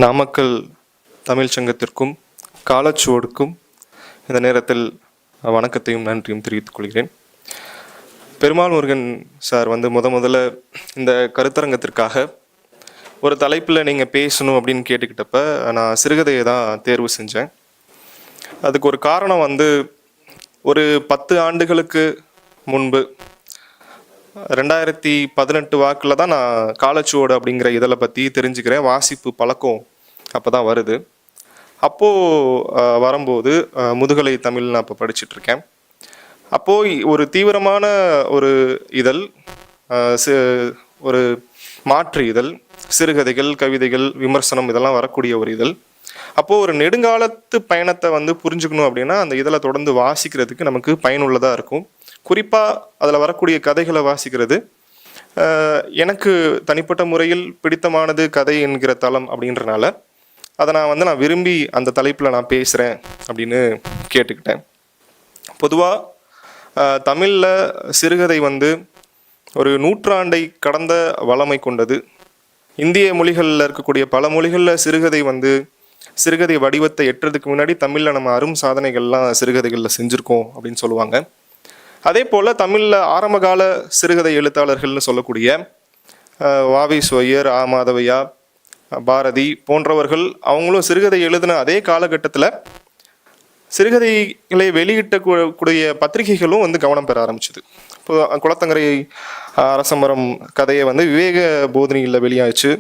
நாமக்கல் தமிழ் சங்கத்திற்கும் காலச்சுவடுக்கும் இந்த நேரத்தில் வணக்கத்தையும் நன்றியும் தெரிவித்துக் கொள்கிறேன். பெருமாள் முருகன் சார் முதல்ல இந்த கருத்தரங்கத்திற்காக ஒரு தலைப்பில் நீங்கள் பேசணும் அப்படின்னு கேட்டுக்கிட்டப்ப நான் சிறுகதையை தான் தேர்வு செஞ்சேன். அதுக்கு ஒரு காரணம் ஒரு 10 ஆண்டுகளுக்கு முன்பு 2018 வாக்கில் தான் நான் காலச்சுவடு அப்படிங்கிற இதழை பற்றி தெரிஞ்சுக்கிறேன். வாசிப்பு பழக்கம் அப்போ தான் வருது. அப்போது வரும்போது முதுகலை தமிழ் நான் இப்போ படிச்சுட்ருக்கேன். அப்போது ஒரு தீவிரமான ஒரு இதழ், ஒரு மாற்று இதழ், சிறுகதைகள், கவிதைகள், விமர்சனம் இதெல்லாம் வரக்கூடிய ஒரு இதழ். அப்போது ஒரு நெடுங்காலத்து பயணத்தை புரிஞ்சுக்கணும் அப்படின்னா அந்த இதழை தொடர்ந்து வாசிக்கிறதுக்கு நமக்கு பயனுள்ளதாக இருக்கும். குறிப்பாக அதில் வரக்கூடிய கதைகளை வாசிக்கிறது எனக்கு தனிப்பட்ட முறையில் பிடித்தமானது கதை என்கிற தளம் அப்படின்றனால அதை நான் விரும்பி அந்த தலைப்பில் நான் பேசுகிறேன் அப்படின்னு கேட்டுக்கிட்டேன். பொதுவாக தமிழில் சிறுகதை ஒரு நூற்றாண்டை கடந்த வளமை கொண்டது. இந்திய மொழிகளில் இருக்கக்கூடிய பல மொழிகளில் சிறுகதை வடிவத்தை எட்டுறதுக்கு முன்னாடி தமிழில் நம்ம அரும் சாதனைகள்லாம் சிறுகதைகளில் செஞ்சுருக்கோம் அப்படின்னு சொல்லுவாங்க. அதே போல் தமிழில் ஆரம்பகால சிறுகதை எழுத்தாளர்கள்னு சொல்லக்கூடிய வாவி சுவையர், ஆ மாதவையா, பாரதி போன்றவர்கள் அவங்களும் சிறுகதை எழுதின அதே காலகட்டத்தில் சிறுகதைகளை வெளியிட்டக்கூடிய பத்திரிகைகளும் கவனம் பெற ஆரம்பிச்சுது. இப்போ குளத்தங்கரை அரசமரம் கதையை விவேக போதினியில் வெளியாச்சு.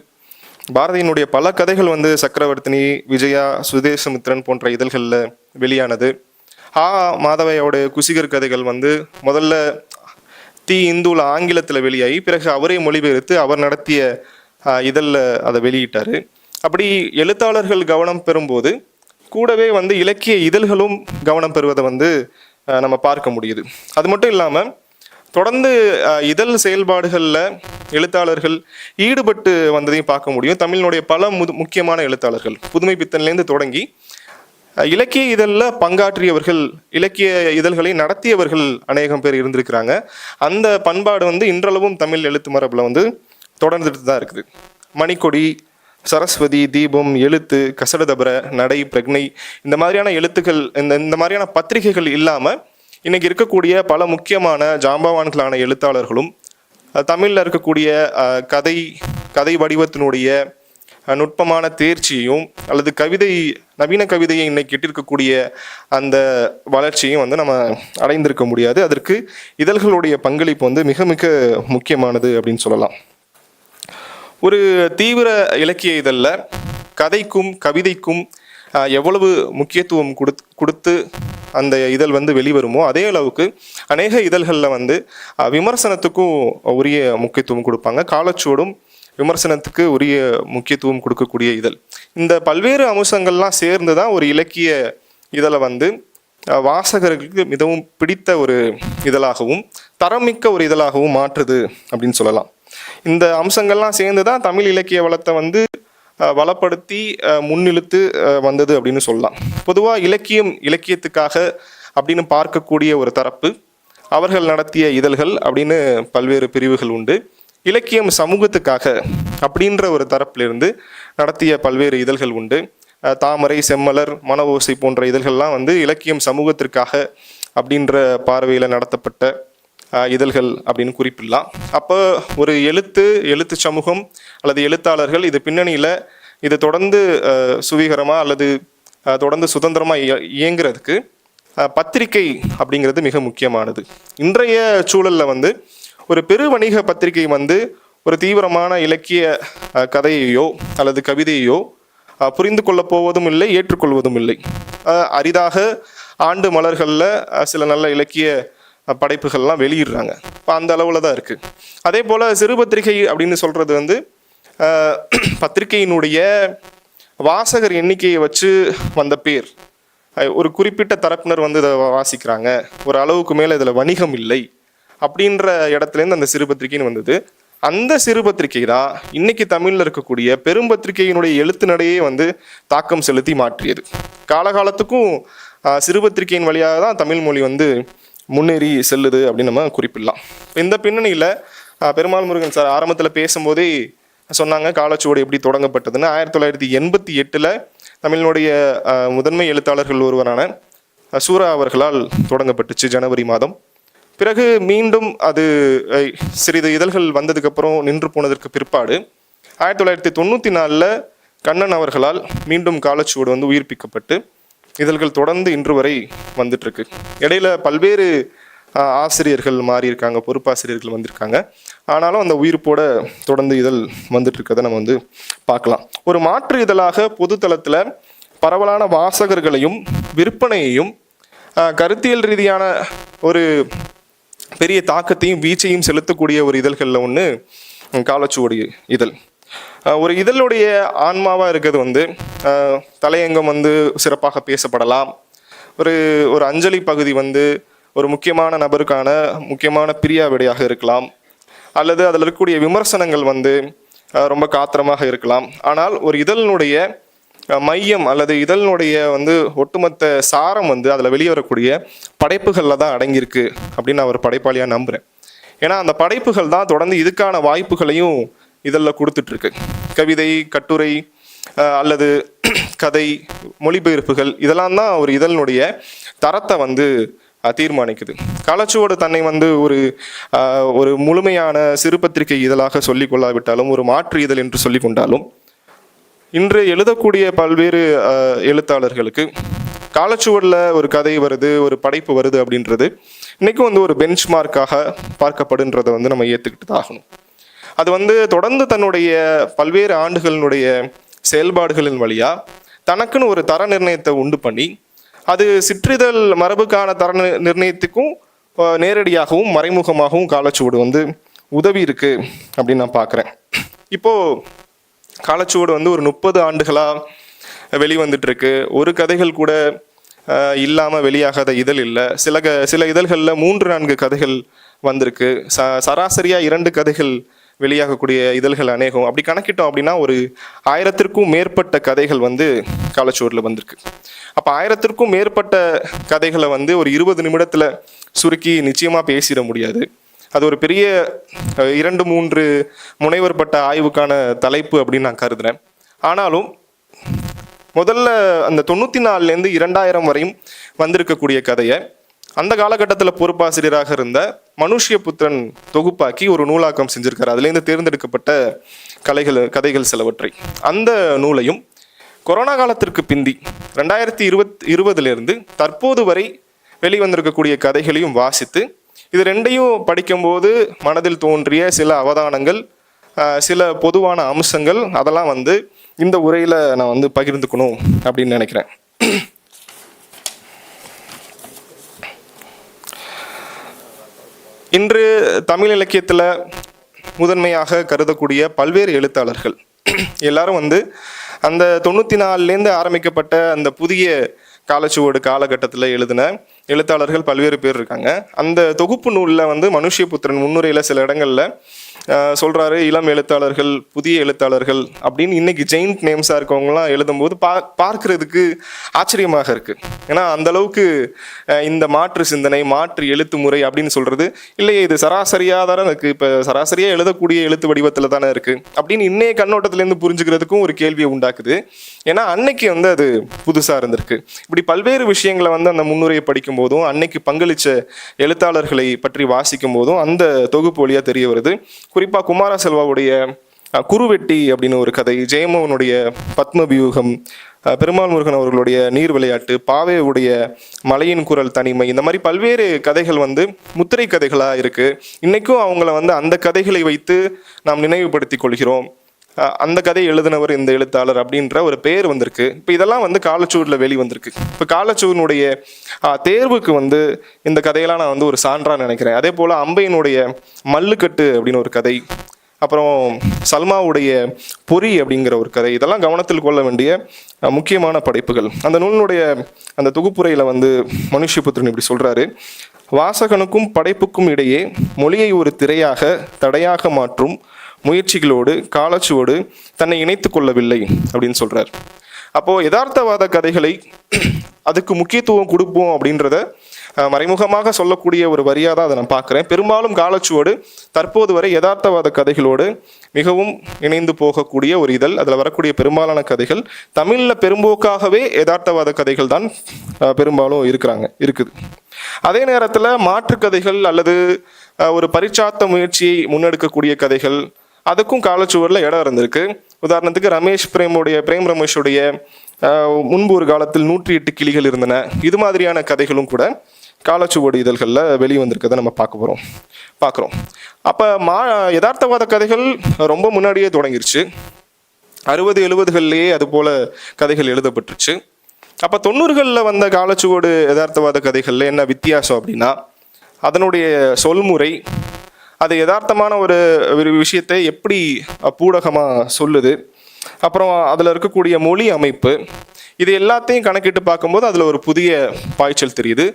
பாரதியினுடைய பல கதைகள் சக்கரவர்த்தினி, விஜயா, சுதேசமித்ரன் போன்ற இதழ்களில் வெளியானது. ஆ மாதவையோட குசிகர் கதைகள் முதல்ல தி இந்துவில் ஆங்கிலத்தில் வெளியாகி பிறகு அவரே மொழிபெயர்த்து அவர் நடத்திய இதழில் அதை வெளியிட்டார். அப்படி எழுத்தாளர்கள் கவனம் பெறும்போது கூடவே இலக்கிய இதழ்களும் கவனம் பெறுவதை நம்ம பார்க்க முடியுது. அது மட்டும் இல்லாமல் தொடர்ந்து இதழ் செயல்பாடுகளில் எழுத்தாளர்கள் ஈடுபட்டு வந்ததையும் பார்க்க முடியும். தமிழினுடைய பல முக்கியமான எழுத்தாளர்கள் புதுமை பித்தன்லேருந்து தொடங்கி இலக்கிய இதழில் பங்காற்றியவர்கள், இலக்கிய இதழ்களை நடத்தியவர்கள் அநேகம் பேர் இருந்திருக்கிறாங்க. அந்த பண்பாடு இன்றளவும் தமிழ் எழுத்து மரபில் தொடர்ந்துட்டு தான் இருக்குது. மணிக்கொடி, சரஸ்வதி, தீபம், எழுத்து, கசடதபர, நடை, பிரக்னை இந்த மாதிரியான எழுத்துக்கள், இந்த மாதிரியான பத்திரிகைகள் இல்லாமல் இன்னைக்கு இருக்கக்கூடிய பல முக்கியமான ஜாம்பவான்களான எழுத்தாளர்களும் தமிழில் இருக்கக்கூடிய கதை வடிவத்தினுடைய நுட்பமான தேர்ச்சியையும் அல்லது நவீன கவிதையை இன்னைக்கு எட்டிருக்கக்கூடிய அந்த வளர்ச்சியும் நம்ம அடைந்திருக்க முடியாது. அதற்கு இதழ்களுடைய பங்களிப்பு மிக மிக முக்கியமானது அப்படின்னு சொல்லலாம். ஒரு தீவிர இலக்கிய இதழில் கதைக்கும் கவிதைக்கும் எவ்வளவு முக்கியத்துவம் கொடுத்து அந்த இதழ் வெளிவருமோ அதே அளவுக்கு அநேக இதழ்களில் விமர்சனத்துக்கும் உரிய முக்கியத்துவம் கொடுப்பாங்க. காலச்சுவடும் விமர்சனத்துக்கு உரிய முக்கியத்துவம் கொடுக்கக்கூடிய இதழ். இந்த பல்வேறு அம்சங்கள்லாம் சேர்ந்து தான் ஒரு இலக்கிய இதழை வாசகர்களுக்கு மிகவும் பிடித்த ஒரு இதழாகவும் தரமிக்க ஒரு இதழாகவும் மாற்றுது அப்படின்னு சொல்லலாம். இந்த அம்சங்கள்லாம் சேர்ந்து தான் தமிழ் இலக்கிய வளத்தை வளப்படுத்தி முன்னிழுத்து வந்தது அப்படின்னு சொல்லலாம். பொதுவாக இலக்கியத்துக்காக அப்படின்னு பார்க்கக்கூடிய ஒரு தரப்பு, அவர்கள் நடத்திய இதழ்கள் அப்படின்னு பல்வேறு பிரிவுகள் உண்டு. இலக்கியம் சமூகத்துக்காக அப்படின்ற ஒரு தரப்பிலிருந்து நடத்திய பல்வேறு இதழ்கள் உண்டு. தாமரை, செம்மலர், மன ஓசை போன்ற இதழ்கள்லாம் இலக்கியம் சமூகத்திற்காக அப்படின்ற பார்வையில் நடத்தப்பட்ட இதழ்கள் அப்படின்னு குறிப்பிடலாம். அப்போ ஒரு எழுத்து சமூகம் அல்லது எழுத்தாளர்கள் இது பின்னணியில் இது தொடர்ந்து சுவீகரமாக அல்லது தொடர்ந்து சுதந்திரமாக இயங்குறதுக்கு பத்திரிகை அப்படிங்கிறது மிக முக்கியமானது. இன்றைய சூழலில் ஒரு பெரு வணிக பத்திரிகை ஒரு தீவிரமான இலக்கிய கதையையோ அல்லது கவிதையோ புரிந்து கொள்ளப் போவதும் இல்லை, ஏற்றுக்கொள்வதும் இல்லை. அரிதாக ஆண்டு மலர்களில் சில நல்ல இலக்கிய படைப்புகள்லாம் வெளியிடுறாங்க. இப்போ அந்த அளவில் தான் இருக்குது. அதே போல் சிறு பத்திரிகை அப்படின்னு சொல்கிறது பத்திரிகையினுடைய வாசகர் எண்ணிக்கையை வச்சு வந்த பேர். ஒரு குறிப்பிட்ட தரப்பினர் இதை வாசிக்கிறாங்க, ஒரு அளவுக்கு மேலே இதில் வணிகம் இல்லை அப்படின்ற இடத்துலேருந்து அந்த சிறு பத்திரிகைன்னு வந்தது. அந்த சிறு பத்திரிகை தான் இன்னைக்கு தமிழில் இருக்கக்கூடிய பெரும் பத்திரிகையினுடைய எழுத்து நடையே தாக்கம் செலுத்தி மாற்றியது. காலகாலத்துக்கும் சிறு பத்திரிகையின் வழியாக தான் தமிழ் மொழி முன்னேறி செல்லுது அப்படின்னு நம்ம குறிப்பிடலாம். இந்த பின்னணியில் பெருமாள் முருகன் சார் ஆரம்பத்தில் பேசும்போதே சொன்னாங்க காலச்சுவடு எப்படி தொடங்கப்பட்டதுன்னு. 1988 தமிழினுடைய முதன்மை எழுத்தாளர்கள் ஒருவரான சூரா அவர்களால் தொடங்கப்பட்டுச்சு ஜனவரி மாதம். பிறகு மீண்டும் அது சிறிது இதழ்கள் வந்ததுக்கப்புறம் நின்று போனதற்கு பிற்பாடு 1994 கண்ணன் அவர்களால் மீண்டும் காலச்சுவடு வந்து உயிர்ப்பிக்கப்பட்டு இதழ்கள் தொடர்ந்து இன்று வரை வந்துட்டு இருக்கு. இடையில பல்வேறு ஆசிரியர்கள் மாறி இருக்காங்க, பொறுப்பாசிரியர்கள் வந்திருக்காங்க. ஆனாலும் அந்த உயிர்ப்போட தொடர்ந்து இதழ் வந்துட்டு இருக்கதை நம்ம வந்து பார்க்கலாம். ஒரு மாற்று இதழாக பொதுத்தளத்தில் பரவலான வாசகர்களையும் விற்பனையையும் கருத்தியல் ரீதியான ஒரு பெரிய தாக்கத்தையும் வீச்சையும் செலுத்தக்கூடிய ஒரு இதழ்களில் ஒன்று காலச்சுவடு இதழ். ஒரு இதழுடைய ஆன்மாவாக இருக்கிறது வந்து தலையங்கம் வந்து சிறப்பாக பேசப்படலாம். ஒரு அஞ்சலி பகுதி வந்து ஒரு முக்கியமான நபருக்கான முக்கியமான பிரியாவிடையாக இருக்கலாம், அல்லது அதில் இருக்கக்கூடிய விமர்சனங்கள் வந்து ரொம்ப காத்திரமாக இருக்கலாம். ஆனால் ஒரு இதழினுடைய மையம் அல்லது இதழினுடைய வந்து ஒட்டுமொத்த சாரம் வந்து அதில் வெளியே வரக்கூடிய படைப்புகளில் தான் அடங்கியிருக்கு அப்படின்னு நான் ஒரு படைப்பாளியாக நம்புகிறேன். ஏன்னா அந்த படைப்புகள் தான் தொடர்ந்து இதுக்கான வாய்ப்புகளையும் இதழில் கொடுத்துட்ருக்கு. கவிதை, கட்டுரை அல்லது கதை, மொழிபெயர்ப்புகள் இதெல்லாம் தான் ஒரு இதழினுடைய தரத்தை வந்து தீர்மானிக்குது. காலச்சுவடு தன்னை வந்து ஒரு முழுமையான சிறு பத்திரிகை இதழாக சொல்லிக் கொள்ளாவிட்டாலும், ஒரு மாற்று இதழ் என்று சொல்லி கொண்டாலும், இன்று எழுதக்கூடிய பல்வேறு எழுத்தாளர்களுக்கு காலச்சுவடில் ஒரு கதை வருது, ஒரு படைப்பு வருது அப்படின்றது இன்றைக்கும் வந்து ஒரு பெஞ்ச் மார்க்காக பார்க்கப்படுன்றதை வந்து நம்ம ஏற்றுக்கிட்டு தான் ஆகணும். அது வந்து தொடர்ந்து தன்னுடைய பல்வேறு ஆண்டுகளினுடைய செயல்பாடுகளின் வழியாக தனக்குன்னு ஒரு தர நிர்ணயத்தை உண்டு பண்ணி, அது சிற்றிதழ் மரபுக்கான தர நிர்ணயத்துக்கும் நேரடியாகவும் மறைமுகமாகவும் காலச்சுவடு வந்து உதவி இருக்கு அப்படின்னு நான் பார்க்குறேன். இப்போது காலச்சுவடு வந்து ஒரு 30 ஆண்டுகளாக வெளிவந்துட்டு இருக்கு. ஒரு கதைகள் கூட இல்லாமல் வெளியாகாத இதழ் இல்லை. சில இதழ்களில் 3-4 கதைகள் வந்திருக்கு. சராசரியாக 2 கதைகள் வெளியாகக்கூடிய இதழ்கள் அநேகம். அப்படி கணக்கிட்டோம் அப்படின்னா ஒரு 1000க்கும் மேற்பட்ட கதைகள் வந்து காலச்சுவடில் வந்திருக்கு. அப்போ 1000க்கும் மேற்பட்ட கதைகளை வந்து ஒரு 20 நிமிடத்தில் சுருக்கி நிச்சயமாக பேசிட முடியாது. அது ஒரு பெரிய 2-3 முனைவர்பட்ட ஆய்வுக்கான தலைப்பு அப்படின்னு நான் கருதுறேன். ஆனாலும் முதல்ல அந்த 94லேருந்து 2000 வரையும் வந்திருக்கக்கூடிய கதையை அந்த காலகட்டத்தில் பொறுப்பாசிரியராக இருந்த மனுஷ்யபுத்திரன் தொகுப்பாக்கி ஒரு நூலாக்கம் செஞ்சிருக்காரு. அதுலேருந்து தேர்ந்தெடுக்கப்பட்ட கதைகள் சிலவற்றை. அந்த நூலையும் கொரோனா காலத்திற்கு பிந்தி 2020 தற்போது வரை வெளிவந்திருக்கக்கூடிய கதைகளையும் வாசித்து, இது ரெண்டையும் படிக்கும்போது மனதில் தோன்றிய சில அவதானங்கள், சில பொதுவான அம்சங்கள், அதெல்லாம் வந்து இந்த உரையில் நான் வந்து பகிர்ந்துக்கணும் அப்படின்னு நினைக்கிறேன். இன்று தமிழ் இலக்கியத்தில் முதன்மையாக கருதக்கூடிய பல்வேறு எழுத்தாளர்கள் எல்லாரும் வந்து அந்த 94லேருந்து ஆரம்பிக்கப்பட்ட அந்த புதிய காலச்சுவடு காலகட்டத்தில் எழுதின எழுத்தாளர்கள் பல்வேறு பேர் இருக்காங்க. அந்த தொகுப்பு நூலில் வந்து மனுஷ்யபுத்திரன் முன்னுரையில் சில இடங்களில் சொல்கிறாரு, இளம் எழுத்தாளர்கள், புதிய எழுத்தாளர்கள் அப்படின்னு இன்னைக்கு ஜெயிண்ட் நேம்ஸாக இருக்கவங்களாம் எழுதும்போது பார்க்கறதுக்கு ஆச்சரியமாக இருக்குது. ஏன்னா அந்த அளவுக்கு இந்த மாற்று சிந்தனை, மாற்று எழுத்து முறை அப்படின்னு சொல்கிறது இல்லையே, இது சராசரியாக தானே இருக்குது, இப்போ சராசரியாக எழுதக்கூடிய எழுத்து வடிவத்தில் தானே இருக்குது அப்படின்னு இன்னைய கண்ணோட்டத்திலேருந்து புரிஞ்சுக்கிறதுக்கும் ஒரு கேள்வியை உண்டாக்குது. ஏன்னா அன்னைக்கு வந்து அது புதுசாக இருந்திருக்கு. இப்படி பல்வேறு விஷயங்களை வந்து அந்த முன்னுரையை படிக்கும் போதும், அன்னைக்கு பங்களிச்ச எழுத்தாளர்களை பற்றி வாசிக்கும் போதும் அந்த தொகுப்பு வழியாக தெரிய வருது. குறிப்பாக குமார செல்வாவுடைய குருவெட்டி அப்படின்னு ஒரு கதை, ஜெயமோகனுடைய பத்மவியூகம், பெருமாள் முருகன் அவர்களுடைய நீர் விளையாட்டு, பாவேவுடைய மலையின் குரல் தனிமை, இந்த மாதிரி பல்வேறு கதைகள் வந்து முத்திரை கதைகளாக இருக்குது. இன்றைக்கும் அவங்கள வந்து அந்த கதைகளை வைத்து நாம் நினைவுபடுத்தி கொள்கிறோம். அந்த கதையை எழுதினவர் இந்த எழுத்தாளர் அப்படின்ற ஒரு பேர் வந்திருக்கு. இப்போ இதெல்லாம் வந்து காலச்சுவடில் வெளிவந்திருக்கு. இப்போ காலச்சுவனுடைய தேர்வுக்கு வந்து இந்த கதையெல்லாம் நான் வந்து ஒரு சான்றாக நினைக்கிறேன். அதே போல் அம்பையினுடைய மல்லுக்கட்டு அப்படின்னு ஒரு கதை, அப்புறம் சல்மாவுடைய பொறி அப்படிங்கிற ஒரு கதை, இதெல்லாம் கவனத்தில் கொள்ள வேண்டிய முக்கியமான படைப்புகள். அந்த நூலினுடைய அந்த தொகுப்புரையில் வந்து மனுஷ்யபுத்திரன் இப்படி சொல்கிறாரு: வாசகனுக்கும் படைப்புக்கும் இடையே மொழியை ஒரு திரையாக, தடையாக மாற்றும் முயற்சிகளோடு காலச்சுவடு தன்னை இணைத்து கொள்ளவில்லை அப்படின்னு சொல்கிறார். அப்போது யதார்த்தவாத கதைகளை அதுக்கு முக்கியத்துவம் கொடுப்போம் அப்படின்றத மறைமுகமாக சொல்லக்கூடிய ஒரு வரியாக தான் அதை நான் பார்க்குறேன். பெரும்பாலும் காலச்சுவடு தற்போது வரை யதார்த்தவாத கதைகளோடு மிகவும் இணைந்து போகக்கூடிய ஒரு இதழ். அதில் வரக்கூடிய பெரும்பாலான கதைகள் தமிழில் பெரும்போக்காகவே யதார்த்தவாத கதைகள் தான் பெரும்பாலும் இருக்குது. அதே நேரத்தில் மாற்று கதைகள் அல்லது ஒரு பரிச்சார்த்த முயற்சியை முன்னெடுக்கக்கூடிய கதைகள் அதுக்கும் காலச்சுவடில் இடம் இருந்திருக்கு. உதாரணத்துக்கு பிரேம் ரமேஷுடைய முன்பு ஒரு காலத்தில் 108 கிளிகள் இருந்தன, இது மாதிரியான கதைகளும் கூட காலச்சுவடு இதழ்களில் வெளிவந்திருக்கதை நம்ம பார்க்குறோம். அப்போ யதார்த்தவாத கதைகள் ரொம்ப முன்னாடியே தொடங்கிருச்சு. 60-70களிலேயே அது போல கதைகள் எழுதப்பட்டுருச்சு. அப்போ 90களில் வந்த காலச்சுவடு யதார்த்தவாத கதைகளில் என்ன வித்தியாசம் அப்படின்னா, அதனுடைய சொல்முறை, அது யதார்த்தமான ஒரு விஷயத்தை எப்படி பூடகமாக சொல்லுது, அப்புறம் அதில் இருக்கக்கூடிய மொழி அமைப்பு, இது எல்லாத்தையும் கணக்கிட்டு பார்க்கும்போது அதில் ஒரு புதிய பாய்ச்சல் தெரியுது.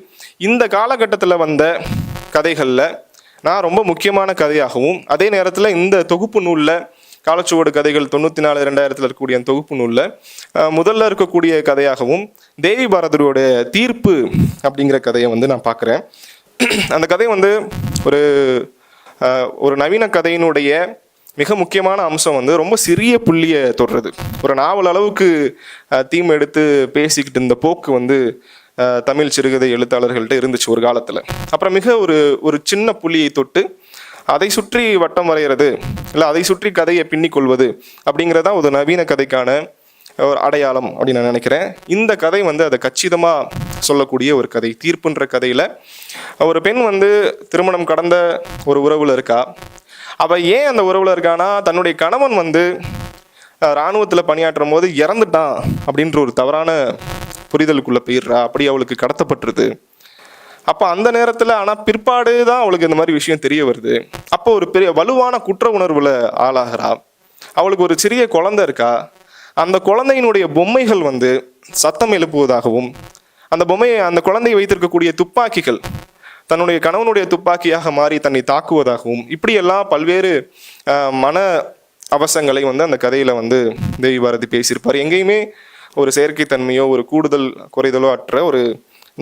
இந்த காலகட்டத்தில் வந்த கதைகளில் நான் ரொம்ப முக்கியமான கதையாகவும், அதே நேரத்தில் இந்த தொகுப்பு நூலில் காலச்சுவடு கதைகள் 94-2000 இருக்கக்கூடிய அந்த தொகுப்பு நூலில் முதல்ல இருக்கக்கூடிய கதையாகவும் தேவி பாரதியோட தீர்ப்பு அப்படிங்கிற கதையை நான் பார்க்குறேன். அந்த கதை ஒரு நவீன கதையினுடைய மிக முக்கியமான அம்சம் ரொம்ப சிறிய புள்ளியை தொடுறது. ஒரு நாவல் அளவுக்கு தீம் எடுத்து பேசிக்கிட்டு இருந்த போக்கு தமிழ் சிறுகதை எழுத்தாளர்கள்ட்ட இருந்துச்சு ஒரு காலத்தில். அப்புறம் மிக ஒரு சின்ன புள்ளியை தொட்டு அதை சுற்றி வட்டம் வரைகிறது, இல்லை அதை சுற்றி கதையை பின்னிக்கொள்வது அப்படிங்கிறதான் ஒரு நவீன கதைக்கான ஒரு அடையாளம் அப்படின்னு நான் நினைக்கிறேன். இந்த கதை அதை கச்சிதமாக சொல்லக்கூடிய ஒரு கதை. தீர்ப்புன்ற கதையில் ஒரு பெண் திருமணம் கடந்த ஒரு உறவில் இருக்கா. அவள் ஏன் அந்த உறவில் இருக்கானா, தன்னுடைய கணவன் இராணுவத்தில் பணியாற்றும் போது இறந்துட்டான் அப்படின்ற ஒரு தவறான புரிதலுக்குள்ளே போயிடுறா. அப்படி அவளுக்கு கடத்தப்பட்டுருது. அப்போ அந்த நேரத்தில் ஆனால் பிற்பாடு தான் அவளுக்கு இந்த மாதிரி விஷயம் தெரிய வருது. அப்போ ஒரு பெரிய வலுவான குற்ற உணர்வில் ஆளாகிறா. அவளுக்கு ஒரு சிறிய குழந்தை இருக்கா. அந்த குழந்தையினுடைய பொம்மைகள் சத்தம் எழுப்புவதாகவும், அந்த குழந்தையை வைத்திருக்கக்கூடிய துப்பாக்கிகள் தன்னுடைய கணவனுடைய துப்பாக்கியாக மாறி தன்னை தாக்குவதாகவும், இப்படியெல்லாம் பல்வேறு மன அவசங்களை அந்த கதையில் தேவி பாரதி பேசியிருப்பார். எங்கேயுமே ஒரு செயற்கைத்தன்மையோ ஒரு கூடுதல் குறைதலோ அற்ற ஒரு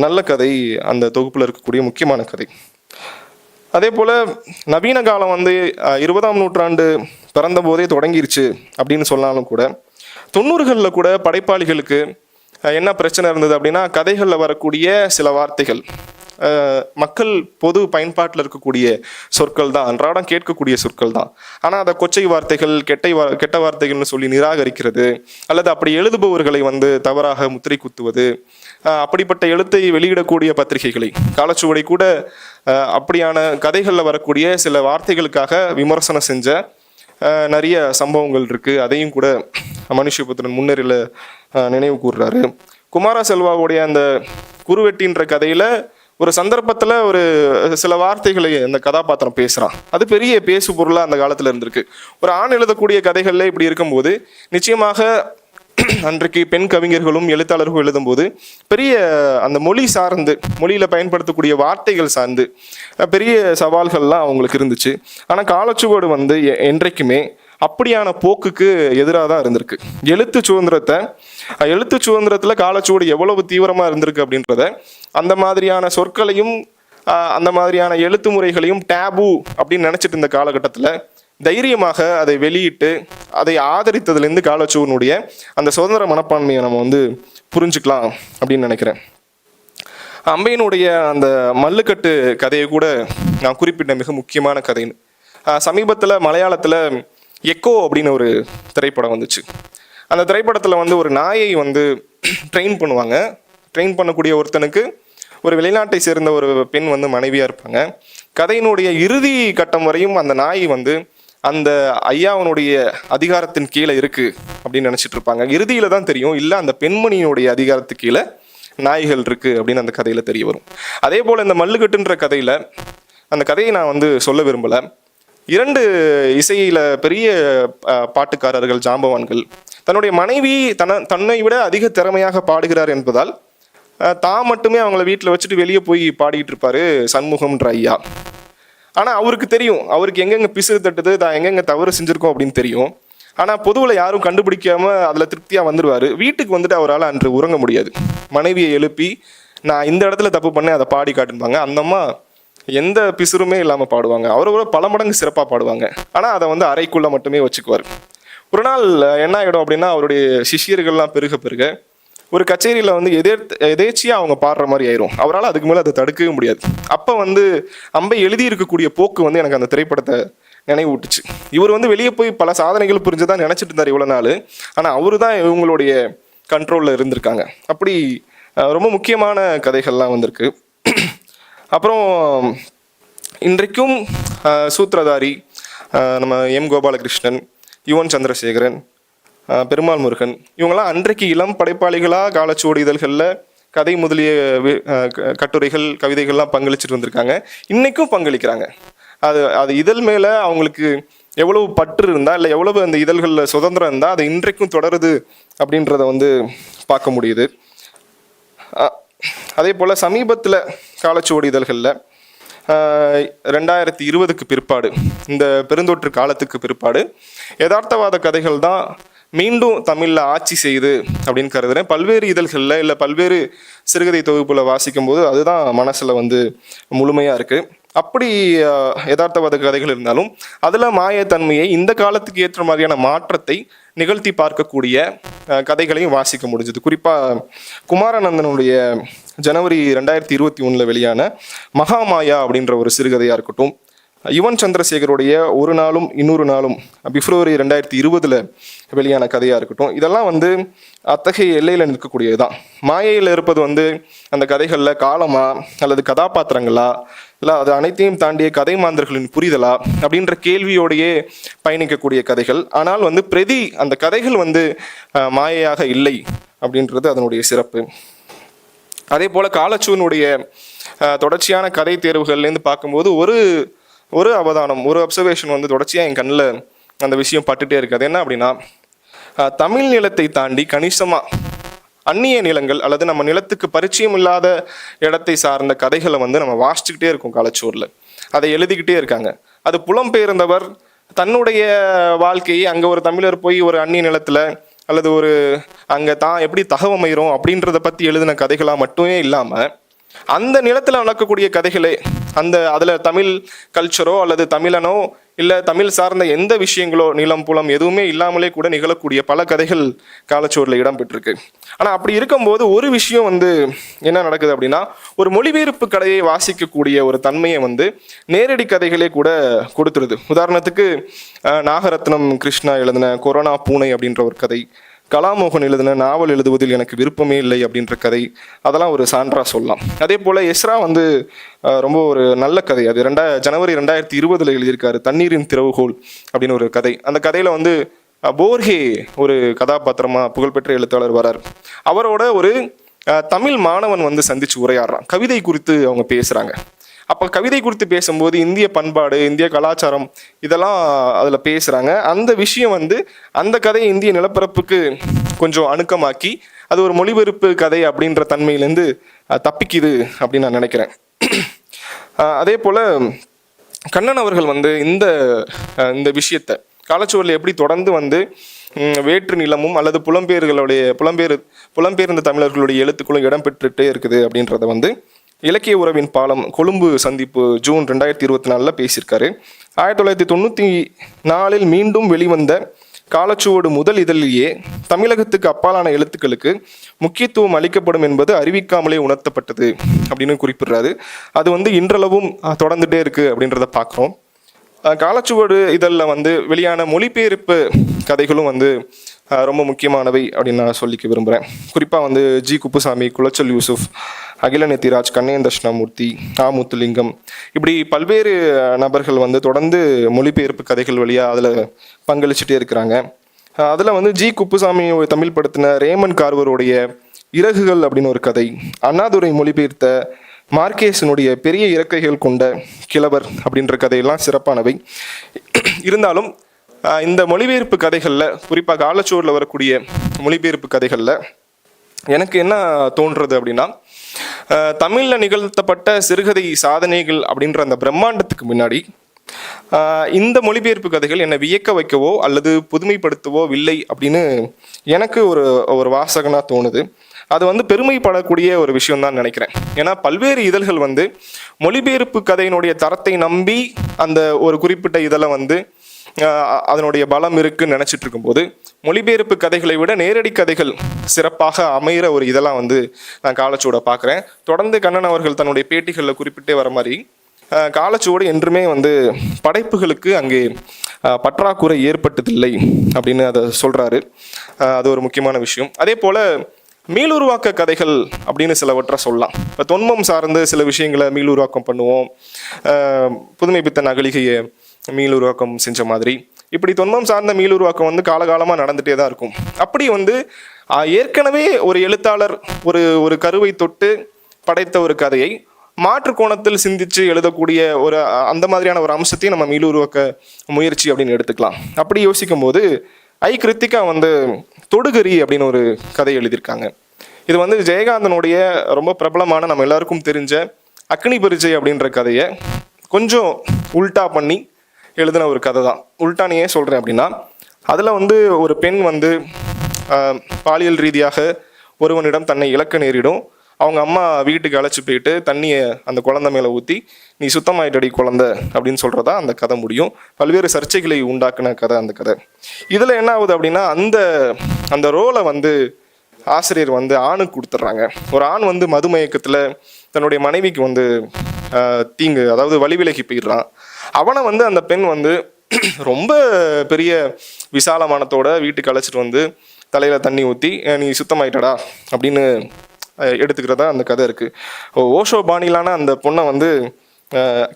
நல்ல கதை அந்த தொகுப்பில் இருக்கக்கூடிய முக்கியமான கதை. அதே போல் நவீன காலம் 20ஆம் நூற்றாண்டு பிறந்த போதே தொடங்கிருச்சு அப்படின்னு சொன்னாலும் கூட 90களில் கூட படைப்பாளிகளுக்கு என்ன பிரச்சனை இருந்தது அப்படின்னா, கதைகளில் வரக்கூடிய சில வார்த்தைகள் மக்கள் பொது பயன்பாட்டில் இருக்கக்கூடிய சொற்கள் தான், அன்றாடம் கேட்கக்கூடிய சொற்கள் தான். ஆனால் அதை கொச்சை வார்த்தைகள், கெட்ட வார்த்தைகள்னு சொல்லி நிராகரிக்கிறது, அல்லது அப்படி எழுதுபவர்களை தவறாக முத்திரை குத்துவது, அப்படிப்பட்ட எழுத்தை வெளியிடக்கூடிய பத்திரிகைகளை, காலச்சுவடை கூட அப்படியான கதைகளில் வரக்கூடிய சில வார்த்தைகளுக்காக விமர்சனம் செஞ்ச நிறைய சம்பவங்கள் இருக்குது. அதையும் கூட மனுஷபுத்திரன் முன்னேறில் நினைவு கூறுறாரு. குமார செல்வாவுடைய அந்த குருவெட்டின்ற கதையில் ஒரு சந்தர்ப்பத்தில் ஒரு சில வார்த்தைகளை அந்த கதாபாத்திரம் பேசுகிறான். அது பெரிய பேசு பொருளாக அந்த காலத்தில் இருந்திருக்கு. ஒரு ஆண் எழுதக்கூடிய கதைகளில் இப்படி இருக்கும்போது நிச்சயமாக அன்றைக்கு பெண் கவிஞர்களும் எழுத்தாளர்களும் எழுதும்போது பெரிய அந்த மொழியில் பயன்படுத்தக்கூடிய வார்த்தைகள் சார்ந்து பெரிய சவால்கள்லாம் அவங்களுக்கு இருந்துச்சு. ஆனால் காலச்சுவடு என்றைக்குமே அப்படியான போக்குக்கு எதிராக தான் இருந்திருக்கு. எழுத்து சுதந்திரத்தில் காலச்சுவடு எவ்வளவு தீவிரமாக இருந்திருக்கு அப்படின்றத, அந்த மாதிரியான சொற்களையும் அந்த மாதிரியான எழுத்து முறைகளையும் டேபு அப்படின்னு நினச்சிட்டு இருந்த காலகட்டத்தில் தைரியமாக அதை வெளியிட்டு அதை ஆதரித்ததுலேருந்து காலச்சுவனுடைய அந்த சுதந்திர மனப்பான்மையை நம்ம புரிஞ்சுக்கலாம் அப்படின்னு நினைக்கிறேன். அம்பையனுடைய அந்த மல்லுக்கட்டு கதையை கூட நான் குறிப்பிட்ட மிக முக்கியமான கதைன்னு. சமீபத்தில் மலையாளத்தில் எக்கோ அப்படின்னு ஒரு திரைப்படம் வந்துச்சு. அந்த திரைப்படத்தில் ஒரு நாயை ட்ரெயின் பண்ணுவாங்க. ட்ரெயின் பண்ணக்கூடிய ஒருத்தனுக்கு ஒரு வெளிநாட்டை சேர்ந்த ஒரு பெண் மனைவியாக இருப்பாங்க. கதையினுடைய இறுதி கட்டம் வரையும் அந்த நாய் அந்த ஐயாவனுடைய அதிகாரத்தின் கீழே இருக்குது அப்படின்னு நினச்சிட்டு இருப்பாங்க. இறுதியில் தான் தெரியும், இல்லை அந்த பெண்மணியினுடைய அதிகாரத்துக்கு கீழே நாய்கள் இருக்குது அப்படின்னு அந்த கதையில் தெரிய வரும். அதே போல் இந்த மல்லுக்கட்டுன்ற கதையில், அந்த கதையை நான் சொல்ல விரும்பலை. 2 இசையில் பெரிய பாட்டுக்காரர்கள், ஜாம்பவான்கள், தன்னுடைய மனைவி தன்னை விட அதிக திறமையாக பாடுகிறார் என்பதால் தான் மட்டுமே அவங்கள வீட்டில் வச்சுட்டு வெளியே போய் பாடிக்கிட்டு இருப்பார் சண்முகம்ன்ற ஐயா. ஆனால் அவருக்கு தெரியும், அவருக்கு எங்கெங்கே பிசுறு தட்டுது, தான் எங்கெங்கே தவறு செஞ்சுருக்கோம் அப்படின்னு தெரியும். ஆனால் பொதுவில் யாரும் கண்டுபிடிக்காம அதில் திருப்தியாக வந்துடுவார். வீட்டுக்கு அவரால் அன்று உறங்க முடியாது. மனைவியை எழுப்பி நான் இந்த இடத்துல தப்பு பண்ணேன் அதை பாடி காட்டுப்பாங்க. அந்த அம்மா எந்த பிசுறுமே இல்லாமல் பாடுவாங்க. அவரோட பல மடங்கு சிறப்பாக பாடுவாங்க. ஆனால் அதை வந்து அறைக்குள்ளே மட்டுமே வச்சுக்குவார். ஒரு நாள் என்ன ஆகிடும் அப்படின்னா, அவருடைய சிஷியர்கள்லாம் பெருக பெருக ஒரு கச்சேரியில் வந்து எதேச்சியாக அவங்க பாடுற மாதிரி ஆயிரும். அவரால் அதுக்கு மேலே அதை தடுக்கவே முடியாது. அப்போ வந்து அம்பை எழுதி இருக்கக்கூடிய போக்கு வந்து எனக்கு அந்த திரைப்படத்தை நினைவூட்டுச்சு. இவர் வந்து வெளியே போய் பல சாதனைகள் புரிஞ்சுதான் நினச்சிட்டு இருந்தார் இவ்வளோ நாள். ஆனால் அவரு தான் இவங்களுடைய கண்ட்ரோலில் இருந்திருக்காங்க. அப்படி ரொம்ப முக்கியமான கதைகள்லாம் வந்திருக்கு. அப்புறம் இன்றைக்கும் சூத்திரதாரி நம்ம எம் கோபாலகிருஷ்ணன், யுவன் சந்திரசேகரன், பெருமாள் முருகன், இவங்கெல்லாம் அன்றைக்கு இளம் படைப்பாளிகளாக காலச்சுவடு இதழ்களில் கதை முதலிய கட்டுரைகள் கவிதைகள்லாம் பங்களிச்சுட்டு வந்திருக்காங்க. இன்றைக்கும் பங்களிக்கிறாங்க. அது இதழ் மேலே அவங்களுக்கு எவ்வளவு பற்று இருந்தால், இல்லை எவ்வளவு அந்த இதழ்களில் சுதந்திரம் இருந்தால் அது இன்றைக்கும் தொடருது அப்படின்றத வந்து பார்க்க முடியுது. அதே போல் சமீபத்தில் காலச்சுவடு இதழ்களில் 2020க்கு பிற்பாடு, இந்த பெருந்தொற்று காலத்துக்கு பிற்பாடு யதார்த்தவாத கதைகள் தான் மீண்டும் தமிழில் ஆட்சி செய்யுது அப்படின்னு கருதுகிறேன். பல்வேறு இதழ்களில் இல்லை பல்வேறு சிறுகதை தொகுப்பில் வாசிக்கும் போது அதுதான் மனசில் வந்து முழுமையாக இருக்குது. அப்படி யதார்த்தவாத கதைகள் இருந்தாலும் அதில் மாயத்தன்மையை, இந்த காலத்துக்கு ஏற்ற மாதிரியான மாற்றத்தை நிகழ்த்தி பார்க்கக்கூடிய கதைகளையும் வாசிக்க முடிஞ்சது. குறிப்பாக குமாரானந்தனுடைய ஜனவரி 2021 வெளியான மகாமாயா அப்படின்ற ஒரு சிறுகதையாக இருக்கட்டும், யுவன் சந்திரசேகருடைய ஒரு நாளும் இன்னொரு நாளும் பிப்ரவரி 2020 வெளியான கதையாக இருக்கட்டும், இதெல்லாம் வந்து அத்தகைய எல்லையில் நிற்கக்கூடியது தான். மாயையில் இருப்பது வந்து அந்த கதைகளில் காலமா அல்லது கதாபாத்திரங்களா, இல்லை அது அனைத்தையும் தாண்டிய கதை மாந்தர்களின் புரிதலா அப்படின்ற கேள்வியோடையே பயணிக்கக்கூடிய கதைகள். ஆனால் வந்து அந்த கதைகள் வந்து மாயையாக இல்லை அப்படின்றது அதனுடைய சிறப்பு. அதே போல் காலச்சுவனுடைய தொடர்ச்சியான கதை தேர்வுகள்லேருந்து பார்க்கும்போது ஒரு அவதானம், ஒரு அப்சர்வேஷன் வந்து தொடர்ச்சியாக என் கண்ணில் அந்த விஷயம் பட்டுட்டே இருக்குது. அது என்ன அப்படின்னா, தமிழ் நிலத்தை தாண்டி கணிசமாக அந்நிய நிலங்கள் அல்லது நம்ம நிலத்துக்கு பரிச்சயம் இல்லாத இடத்தை சார்ந்த கதைகளை வந்து நம்ம வாசிச்சுக்கிட்டே இருக்கோம் காலச்சுவரில். அதை எழுதிக்கிட்டே இருக்காங்க. அது புலம்பெயர்ந்தவர் தன்னுடைய வாழ்க்கையை அங்கே ஒரு தமிழர் போய் ஒரு அந்நிய நிலத்தில் அல்லது ஒரு அங்கே தான் எப்படி தகவமைகிறோம் அப்படின்றத பற்றி எழுதின கதைகளாக மட்டுமே இல்லாமல், அந்த நிலத்தில் நடக்கக்கூடிய கதைகளே, அதில் தமிழ் கல்ச்சரோ அல்லது தமிழனோ இல்லை தமிழ் சார்ந்த எந்த விஷயங்களோ, நிலம் புலம் எதுவுமே இல்லாமலே கூட நிகழக்கூடிய பல கதைகள் காலச்சுவரில் இடம்பெற்றிருக்கு. ஆனால் அப்படி இருக்கும்போது ஒரு விஷயம் வந்து என்ன நடக்குது அப்படின்னா, ஒரு மொழிபெயர்ப்பு கதையை வாசிக்கக்கூடிய ஒரு தன்மையை வந்து நேரடி கதைகளே கூட கொடுத்துருது. உதாரணத்துக்கு நாகரத்னம் கிருஷ்ணா எழுதின கொரோனா பூனை அப்படின்ற ஒரு கதை, கலாமோகன் எழுதின நாவல் எழுதுவதில் எனக்கு விருப்பமே இல்லை அப்படின்ற கதை, அதெல்லாம் ஒரு சான்றா சொல்லலாம். அதே போல் எஸ்ரா வந்து ரொம்ப ஒரு நல்ல கதை, அது ஜனவரி 2020 எழுதியிருக்காரு, தண்ணீரின் திறவுகோல் அப்படின்னு ஒரு கதை. அந்த கதையில் வந்து போர்ஹே ஒரு கதாபாத்திரமாக புகழ்பெற்ற எழுத்தாளர் வரார். அவரோட ஒரு தமிழ் மாணவன் வந்து சந்திச்சு உரையாடுறான். கவிதை குறித்து அவங்க பேசுகிறாங்க. அப்போ கவிதை குறித்து பேசும்போது இந்திய பண்பாடு, இந்திய கலாச்சாரம் இதெல்லாம் அதில் பேசுகிறாங்க. அந்த விஷயம் வந்து அந்த கதையை இந்திய நிலப்பரப்புக்கு கொஞ்சம் அணுக்கமாக்கி அது ஒரு மொழிபெயர்ப்பு கதை அப்படின்ற தன்மையிலேருந்து தப்பிக்குது அப்படின்னு நான் நினைக்கிறேன். அதே போல் கண்ணன் அவர்கள் வந்து இந்த விஷயத்தை காலச்சுவரில் எப்படி தொடர்ந்து வந்து வேற்று நிலமும் அல்லது புலம்பெயர்ந்த தமிழர்களுடைய எழுத்துக்களும் இடம்பெற்றுட்டே இருக்குது அப்படின்றத வந்து இலக்கிய உறவின் பாலம் கொழும்பு சந்திப்பு ஜூன் 2024 பேசியிருக்காரு. 1994 மீண்டும் வெளிவந்த காலச்சுவடு முதல் இதழிலேயே தமிழகத்துக்கு அப்பாலான எழுத்துக்களுக்கு முக்கியத்துவம் அளிக்கப்படும் என்பது அறிவிக்காமலே உணர்த்தப்பட்டது அப்படின்னு குறிப்பிடுறாரு. அது வந்து இன்றளவும் தொடர்ந்துட்டே இருக்கு அப்படின்றத பார்க்குறோம். காலச்சுவடு இதழில் வந்து வெளியான மொழிபெயர்ப்பு கதைகளும் வந்து ரொம்ப முக்கியமானவை அப்படின்னு நான் சொல்லிக்க விரும்புகிறேன். குறிப்பாக வந்து ஜி குப்புசாமி, குளச்சல் யூசுப், அகில நெத்திராஜ், கண்ணையன் தட்சிணாமூர்த்தி, முத்துலிங்கம், இப்படி பல்வேறு நபர்கள் வந்து தொடர்ந்து மொழிபெயர்ப்பு கதைகள் வழியாக அதில் பங்களிச்சுட்டே இருக்கிறாங்க. அதில் வந்து ஜி குப்புசாமி தமிழ் படுத்தின ரேமன் கார்வருடைய இறகுகள் அப்படின்னு ஒரு கதை, அண்ணாதுரை மொழிபெயர்த்த மார்க்கேசனுடைய பெரிய இறக்கைகள் கொண்ட கிழவர் அப்படின்ற கதையெல்லாம் சிறப்பானவை. இருந்தாலும் இந்த மொழிபெயர்ப்பு கதைகளில், குறிப்பாக காலச்சுவரில் வரக்கூடிய மொழிபெயர்ப்பு கதைகளில் எனக்கு என்ன தோன்றுறது அப்படின்னா, தமிழில் நிகழ்த்தப்பட்ட சிறுகதை சாதனைகள் அப்படின்ற அந்த பிரம்மாண்டத்துக்கு முன்னாடி இந்த மொழிபெயர்ப்பு கதைகள் என்னை வியக்க வைக்கவோ அல்லது புதுமைப்படுத்தவோ இல்லை அப்படின்னு எனக்கு ஒரு வாசகனாக தோணுது. அது வந்து பெருமைப்படக்கூடிய ஒரு விஷயம் தான் நினைக்கிறேன். ஏன்னா பல்வேறு இதழ்கள் வந்து மொழிபெயர்ப்பு கதையினுடைய தரத்தை நம்பி அந்த ஒரு குறிப்பிட்ட இதழை வந்து அதனுடைய பலம் இருக்குன்னு நினைச்சிட்டு இருக்கும்போது, மொழிபெயர்ப்பு கதைகளை விட நேரடி கதைகள் சிறப்பாக அமைகிற ஒரு இதெல்லாம் வந்து நான் காலச்சுவடை பார்க்குறேன். தொடர்ந்து கண்ணன் அவர்கள் தன்னுடைய பேட்டிகளில் குறிப்பிட்டே வர மாதிரி காலச்சுவடு என்றுமே வந்து படைப்புகளுக்கு அங்கே பற்றாக்குறை ஏற்பட்டதில்லை அப்படின்னு அதை சொல்றாரு. அது ஒரு முக்கியமான விஷயம். அதே போல மீளுருவாக்க கதைகள் அப்படின்னு சிலவற்றை சொல்லலாம். இப்போ தொன்மம் சார்ந்து சில விஷயங்களை மீளுருவாக்கம் பண்ணுவோம். புதுமை பித்தன் அகலிகையை மீளுருவாக்கம் செஞ்ச மாதிரி இப்படி தொன்மம் சார்ந்த மீளுருவாக்கம் வந்து காலகாலமாக நடந்துகிட்டே தான் இருக்கும். அப்படி வந்து ஏற்கனவே ஒரு எழுத்தாளர் ஒரு கருவை தொட்டு படைத்த ஒரு கதையை மாற்று கோணத்தில் சிந்திச்சு எழுதக்கூடிய ஒரு அந்த மாதிரியான ஒரு அம்சத்தையும் நம்ம மீளுருவாக்க முயற்சி அப்படின்னு எடுத்துக்கலாம். அப்படி யோசிக்கும் போது கிருத்திகா வந்து தொடுகரி அப்படின்னு ஒரு கதை எழுதியிருக்காங்க. இது வந்து ஜெயகாந்தனுடைய ரொம்ப பிரபலமான நம்ம எல்லாருக்கும் தெரிஞ்ச அக்னி பரிச்சை அப்படின்ற கதையை கொஞ்சம் உல்டா பண்ணி எழுதின ஒரு கதை தான். உல்டானே சொல்கிறேன் அப்படின்னா, அதில் வந்து ஒரு பெண் வந்து பாலியல் ரீதியாக ஒருவனிடம் தன்னை இழக்க நேரிடும். அவங்க அம்மா வீட்டுக்கு அழைச்சி போயிட்டு தண்ணியை அந்த குழந்தை மேலே ஊற்றி நீ சுத்தமாயிட்டடி குழந்தை அப்படின்னு சொல்கிறதா அந்த கதை முடியும். பல்வேறு சர்ச்சைகளை உண்டாக்குன கதை அந்த கதை. இதில் என்ன ஆகுது அப்படின்னா, அந்த ரோலை வந்து ஆசிரியர் வந்து ஆணுக்கு கொடுத்துட்றாங்க. ஒரு ஆண் வந்து மதுமயக்கத்தில் தன்னுடைய மனைவிக்கு வந்து தீங்கு, அதாவது வழிவிலகி போயிடுறான். அவனை வந்து அந்த பெண் வந்து ரொம்ப பெரிய விசாலமானத்தோட வீட்டுக்கு அழைச்சிட்டு வந்து தலையில் தண்ணி ஊற்றி நீ சுத்தமாயிட்டடா அப்படின்னு எடுத்துக்கிறதா அந்த கதை இருக்குது. ஓஷோ பாணிலான அந்த பொண்ணை வந்து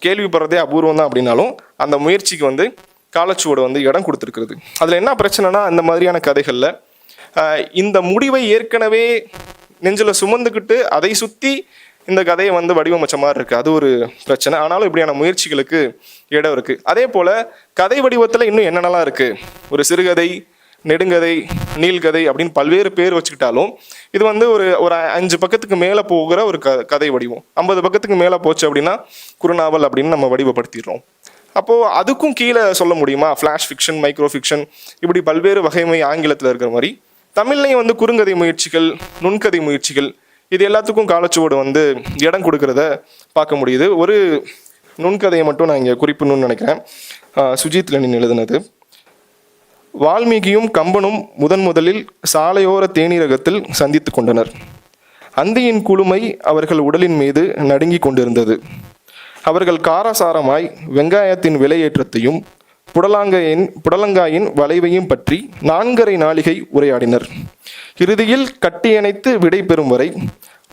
கேள்விப்படுறதே அபூர்வம் தான் அப்படின்னாலும் அந்த முயற்சிக்கு வந்து காலச்சுவடு வந்து இடம் கொடுத்துருக்குறது. அதில் என்ன பிரச்சனைனா, இந்த மாதிரியான கதைகளில் இந்த முடிவை ஏற்கனவே நெஞ்சில் சுமந்துக்கிட்டு அதை சுற்றி இந்த கதையை வந்து வடிவமைச்ச மாதிரி இருக்குது. அது ஒரு பிரச்சனை. ஆனாலும் இப்படியான முயற்சிகளுக்கு இடம் இருக்குது. அதே போல் கதை வடிவத்தில் இன்னும் என்னென்னலாம் இருக்குது, ஒரு சிறுகதை, நெடுங்கதை, நீள்கதை அப்படின்னு பல்வேறு பேர் வச்சுக்கிட்டாலும் இது வந்து ஒரு 5 பக்கத்துக்கு மேலே போகிற ஒரு கதை வடிவம். 50 பக்கத்துக்கு மேலே போச்சு அப்படின்னா குறுநாவல் அப்படின்னு நம்ம வடிவப்படுத்திடுறோம். அப்போது அதுக்கும் கீழே சொல்ல முடியுமா ஃப்ளாஷ் ஃபிக்ஷன், மைக்ரோ ஃபிக்ஷன், இப்படி பல்வேறு வகைமை ஆங்கிலத்தில் இருக்கிற மாதிரி தமிழ்லையும் வந்து குறுங்கதை முயற்சிகள், நுண்கதை முயற்சிகள், இது எல்லாத்துக்கும் காலச்சுவடு வந்து இடம் கொடுக்கறத பார்க்க முடியுது. ஒரு நுண்கதையை மட்டும் நான் இங்கே குறிப்பிடணும்னு நினைக்கிறேன். சுஜித் லெனின் எழுதினது. வால்மீகியும் கம்பனும் முதலில் சாலையோர தேனீரகத்தில் சந்தித்து கொண்டனர். அந்தியின் குளுமை அவர்கள் உடலின் மீது நடுங்கி கொண்டிருந்தது. அவர்கள் காரசாரமாய் வெங்காயத்தின் விலையேற்றத்தையும் புடலங்காயின் வளைவையும் பற்றி 4½ நாழிகை உரையாடினர். இறுதியில் கட்டியணைத்து விடை பெறும் வரை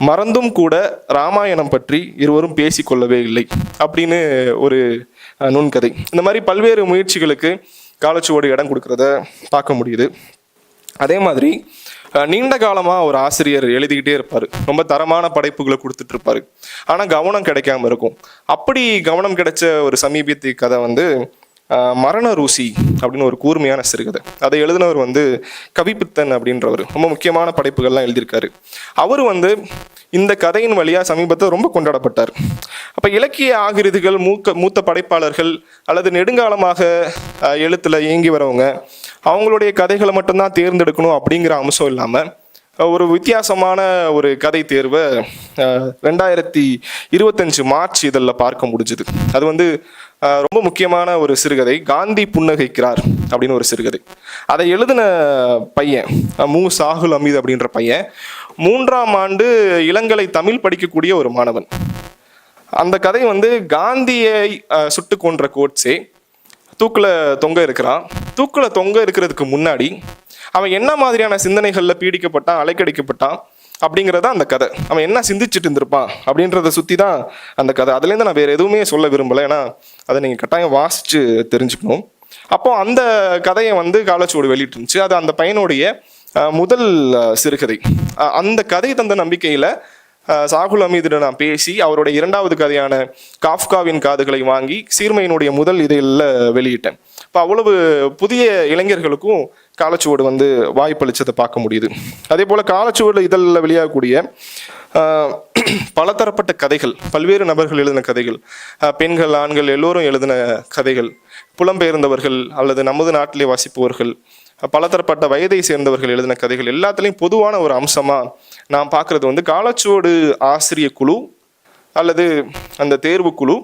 மறந்தும் கூட ராமாயணம் பற்றி இருவரும் பேசிக்கொள்ளவே இல்லை அப்படின்னு ஒரு நுண்கதை. இந்த மாதிரி பல்வேறு முயற்சிகளுக்கு காலச்சுவடு இடம் கொடுக்கறத பார்க்க முடியுது. அதே மாதிரி நீண்ட காலமாக ஒரு ஆசிரியர் எழுதிக்கிட்டே இருப்பார். ரொம்ப தரமான படைப்புகளை கொடுத்துட்டு இருப்பார். ஆனால் கவனம் கிடைக்காம இருக்கும். அப்படி கவனம் கிடைச்ச ஒரு சமீபத்திய கதை வந்து மரண ரூசி அப்படின்னு ஒரு கூர்மையான சிறுகதை. அதை எழுதினவர் வந்து கவிபித்தன் அப்படின்றவர். ரொம்ப முக்கியமான படைப்புகள்லாம் எழுதியிருக்காரு. அவர் வந்து இந்த கதையின் வழியாக சமீபத்தில் ரொம்ப கொண்டாடப்பட்டார். அப்போ இலக்கிய ஆகிருதிகள் மூத்த படைப்பாளர்கள் அல்லது நெடுங்காலமாக எழுத்தில் இயங்கி வரவங்க அவங்களுடைய கதைகளை மட்டும்தான் தேர்ந்தெடுக்கணும் அப்படிங்கிற அம்சம் இல்லாமல் ஒரு வித்தியாசமான ஒரு கதை தேர்வை 2025 மார்ச் இதழில் பார்க்க முடிஞ்சுது. அது வந்து ரொம்ப முக்கியமான ஒரு சிறுகதை, காந்தி புன்னகைக்கிறார் அப்படின்னு ஒரு சிறுகதை. அதை எழுதின பையன் சாகுல் அமீது அப்படின்ற பையன் 3ஆம் ஆண்டு இளங்கலை தமிழ் படிக்கக்கூடிய ஒரு மாணவன். அந்த கதை வந்து காந்தியை சுட்டு கொன்ற கோட்ஸே தூக்கில் தொங்க இருக்கிறான். தூக்கில் தொங்க இருக்கிறதுக்கு முன்னாடி அவன் என்ன மாதிரியான சிந்தனைகளில் பீடிக்கப்பட்டான், அலைக்கடிக்கப்பட்டான் அப்படிங்கிறத அந்த கதை. அவன் என்ன சிந்திச்சுட்டு இருந்திருப்பான் அப்படின்றத சுற்றி தான் அந்த கதை. அதுலேருந்து நான் வேறு எதுவுமே சொல்ல விரும்பலை, ஏன்னா அதை நீங்கள் கட்டாயம் வாசித்து தெரிஞ்சுக்கணும். அப்போ அந்த கதையை வந்து காலச்சுவடு வெளியிட்டு இருந்துச்சு. அது அந்த பையனுடைய முதல் சிறுகதை. அந்த கதை தந்த நம்பிக்கையில் சாகுல் அமீதுடன் நான் பேசி அவருடைய 2வது கதையான காஃப்காவின் காதுகளை வாங்கி சீர்மையினுடைய முதல் இதழில் வெளியிட்டேன். இப்போ அவ்வளவு புதிய இளைஞர்களுக்கும் காலச்சுவடு வந்து வாய்ப்பளிச்சதை பார்க்க முடியுது. அதே போல் காலச்சுவடு இதழில் வெளியாகக்கூடிய பலதரப்பட்ட கதைகள், பல்வேறு நபர்கள் எழுதின கதைகள், பெண்கள், ஆண்கள் எல்லோரும் எழுதின கதைகள், புலம்பெயர்ந்தவர்கள் அல்லது நமது நாட்டிலே வசிப்பவர்கள், பலதரப்பட்ட வயதை சேர்ந்தவர்கள் எழுதின கதைகள் எல்லாத்துலேயும் பொதுவான ஒரு அம்சமாக நான் பார்க்குறது வந்து காலச்சுவடு ஆசிரிய குழு அல்லது அந்த தேர்வு குழு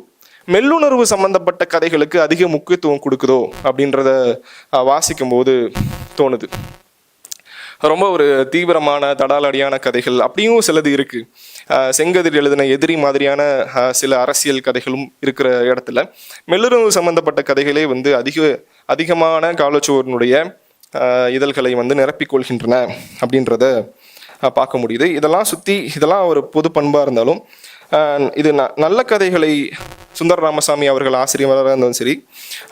மெல்லுணர்வு சம்பந்தப்பட்ட கதைகளுக்கு அதிக முக்கியத்துவம் கொடுக்குதோ அப்படின்றத வாசிக்கும் போது தோணுது. ரொம்ப ஒரு தீவிரமான தடாலடியான கதைகள் அப்படியும் சிலது இருக்கு. செங்கதிர் எழுதின எதிரி மாதிரியான சில அரசியல் கதைகளும் இருக்கிற இடத்துல மெல்லுணர்வு சம்பந்தப்பட்ட கதைகளே வந்து அதிகமான காலச்சுவடினுடைய இதழ்களை வந்து நிரப்பிக்கொள்கின்றன அப்படின்றத பார்க்க முடியுது. இதெல்லாம் ஒரு பொது பண்பாக இருந்தாலும் இது நல்ல கதைகளை சுந்தர ராமசாமி அவர்கள் ஆசிரியராக இருந்தாலும் சரி,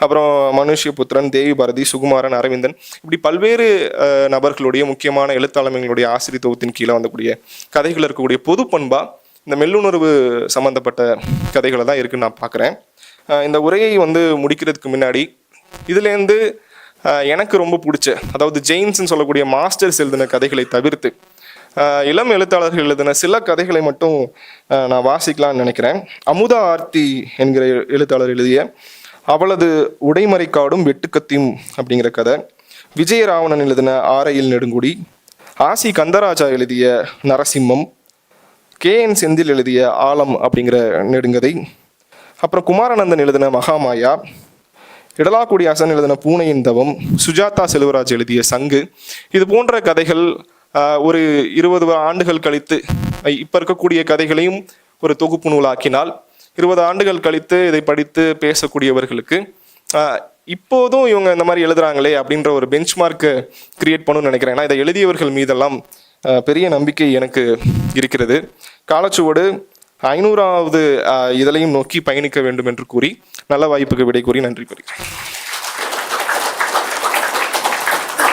அப்புறம் மனுஷ்யபுத்திரன், தேவி பாரதி, சுகுமாரன், அரவிந்தன், இப்படி பல்வேறு நபர்களுடைய முக்கியமான எழுத்தாளர்களுடைய ஆசிரியத்துவத்தின் கீழே வந்தக்கூடிய கதைகள் இருக்கக்கூடிய பொது பண்பா இந்த மெல்லுணர்வு சம்பந்தப்பட்ட கதைகளை தான் இருக்குன்னு நான் பார்க்குறேன். இந்த உரையை வந்து முடிக்கிறதுக்கு முன்னாடி இதுலேருந்து எனக்கு ரொம்ப பிடிச்ச, அதாவது ஜெயின்ஸ்ன்னு சொல்லக்கூடிய மாஸ்டர்ஸ் எழுதின கதைகளை தவிர்த்து இளம் எழுத்தாளர்கள் எழுதின சில கதைகளை மட்டும் நான் வாசிக்கலாம்னு நினைக்கிறேன். அமுதா ஆர்த்தி என்கிற எழுத்தாளர் எழுதிய அவளது உடைமறைக்காடும் வெட்டுக்கத்தியும் அப்படிங்கிற கதை, விஜயராவணன் எழுதின ஆரையில் நெடுங்குடி, ஆசி கந்தராஜா எழுதிய நரசிம்மம், KN செந்தில் எழுதிய ஆலம் அப்படிங்கிற நெடுங்கதை, அப்புறம் குமாரானந்தன் எழுதின மகாமாயா, இடலாக்குடி ஹசன் எழுதின பூனையின் தவம், சுஜாதா செல்வராஜ் எழுதிய சங்கு, இது போன்ற கதைகள் ஒரு 20 ஆண்டுகள் கழித்து இப்போ இருக்கக்கூடிய கதைகளையும் ஒரு தொகுப்பு நூலாக்கினால் 20 ஆண்டுகள் கழித்து இதை படித்து பேசக்கூடியவர்களுக்கு இப்போதும் இவங்க இந்த மாதிரி எழுதுறாங்களே அப்படின்ற ஒரு பெஞ்ச் மார்க்கை கிரியேட் பண்ணணும்னு நினைக்கிறேன். ஏன்னா இதை எழுதியவர்கள் மீதெல்லாம் பெரிய நம்பிக்கை எனக்கு இருக்கிறது. காலச்சுவடு 500வது இதழையும் நோக்கி பயணிக்க வேண்டும் என்று கூறி நல்ல வாய்ப்புக்கு விடை கூறி நன்றி கூறுகிறேன்.